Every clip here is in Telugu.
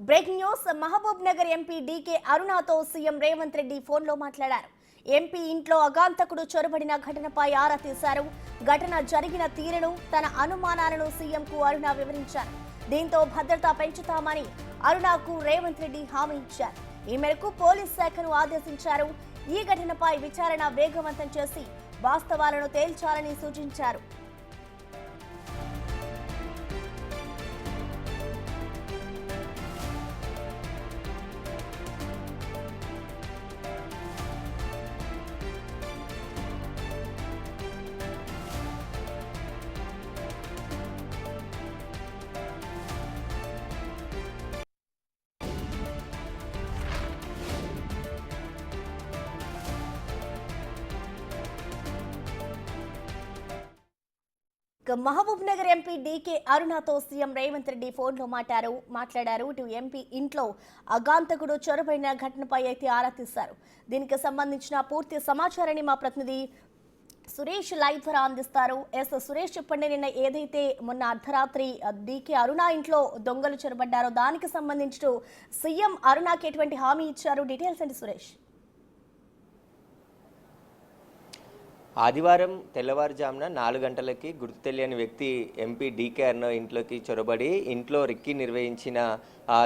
Breaking news Mahbub Nagar MP DK అరుణతో సీఎం రేవంత్ రెడ్డి ఫోన్లో మాట్లాడారు. ఎంపీ ఇంట్లో అగాంతకుడు చొరబడిన ఘటనపై ఆరా తీశారు. ఘటన జరిగిన తీరును, తన అనుమానాలను సీఎంకు అరుణ వివరించారు. దీంతో భద్రత పెంచుతామని అరుణకు రేవంత్ రెడ్డి హామీ ఇచ్చారు. ఈ మేరకు పోలీస్ శాఖను ఆదేశించారు. ఈ ఘటనపై విచారణ వేగవంతం చేసి వాస్తవాలను తేల్చాలని సూచించారు. మహబూబ్ నగర్ ఎంపీ డీకే అరుణతో సీఎం రేవంత్ రెడ్డి ఫోన్లో మాట్లాడారు. ఇటు ఎంపీ ఇంట్లో అగాంతకుడు చొరబడిన ఘటనపై అయితే ఆరా తీశారు. దీనికి సంబంధించిన పూర్తి సమాచారాన్ని మా ప్రతినిధి సురేష్ లైవ్ ద్వారా అందిస్తారు. సురేష్, చెప్పండి, నిన్న ఏదైతే మొన్న అర్ధరాత్రి డీకే అరుణ ఇంట్లో దొంగలు చొరబడ్డారో దానికి సంబంధించి సీఎం అరుణకి ఎటువంటి హామీ ఇచ్చారు? డీటెయిల్స్ అండి సురేష్. ఆదివారం తెల్లవారుజామున 4 గంటలకి గుర్తు తెలియని వ్యక్తి ఎంపీ డీకే అరుణ ఇంట్లోకి చొరబడి ఇంట్లో రిక్కీ నిర్వహించిన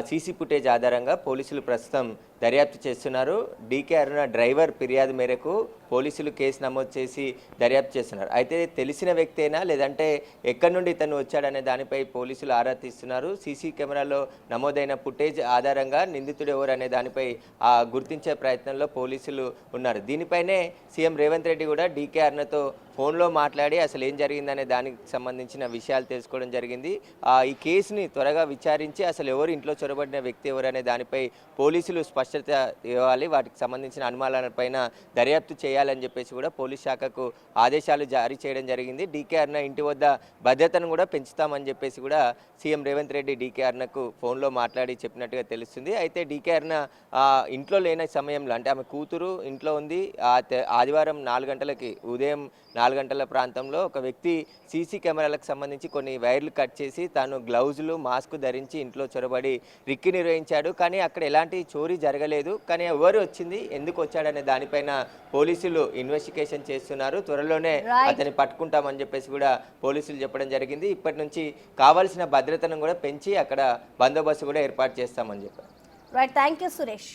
సీసీ ఫుటేజ్ ఆధారంగా పోలీసులు ప్రస్తుతం దర్యాప్తు చేస్తున్నారు. డీకే అరుణ డ్రైవర్ ఫిర్యాదు మేరకు పోలీసులు కేసు నమోదు చేసి దర్యాప్తు చేస్తున్నారు. అయితే తెలిసిన వ్యక్తేనా లేదంటే ఎక్కడి నుండి ఇతను వచ్చాడనే దానిపై పోలీసులు ఆరా తీస్తున్నారు. సీసీ కెమెరాలో నమోదైన ఫుటేజ్ ఆధారంగా నిందితుడు ఎవరు అనే దానిపై గుర్తించే ప్రయత్నంలో పోలీసులు ఉన్నారు. దీనిపైనే సీఎం రేవంత్ రెడ్డి కూడా డీకే అరుణతో ఫోన్లో మాట్లాడి అసలు ఏం జరిగిందనే దానికి సంబంధించిన విషయాలు తెలుసుకోవడం జరిగింది. ఈ కేసుని త్వరగా విచారించి అసలు ఎవరు ఇంట్లో చొరబడిన వ్యక్తి ఎవరు అనే దానిపై పోలీసులు స్పష్టత ఇవ్వాలి. వాటికి సంబంధించిన అనుమానాలపైన దర్యాప్తు చేయాలని చెప్పేసి కూడా పోలీస్ శాఖకు ఆదేశాలు జారీ చేయడం జరిగింది. డీకే అరుణ ఇంటి వద్ద భద్రతను కూడా పెంచుతామని చెప్పేసి కూడా సీఎం రేవంత్ రెడ్డి డీకే అరుణకు ఫోన్లో మాట్లాడి చెప్పినట్టుగా తెలుస్తుంది. అయితే డీకే అరుణ ఇంట్లో లేని సమయంలో, అంటే ఆమె కూతురు ఇంట్లో ఉంది, ఆదివారం 4 గంటలకి ఉదయం 4 గంటల ప్రాంతంలో ఒక వ్యక్తి సీసీ కెమెరాలకు సంబంధించి కొన్ని వైర్లు కట్ చేసి తాను గ్లౌజులు మాస్క్ ధరించి ఇంట్లో చొరబడి రిక్కి నిర్వహించాడు. కానీ అక్కడ ఎలాంటి చోరీ జరగలేదు. కానీ ఎవరు వచ్చింది, ఎందుకు వచ్చాడనే దానిపైన పోలీసులు ఇన్వెస్టిగేషన్ చేస్తున్నారు. త్వరలోనే అతన్ని పట్టుకుంటామని చెప్పేసి కూడా పోలీసులు చెప్పడం జరిగింది. ఇప్పటి నుంచి కావాల్సిన భద్రతను కూడా పెంచి అక్కడ బందోబస్తు కూడా ఏర్పాటు చేస్తామని చెప్పారు. Right, thank you Suresh.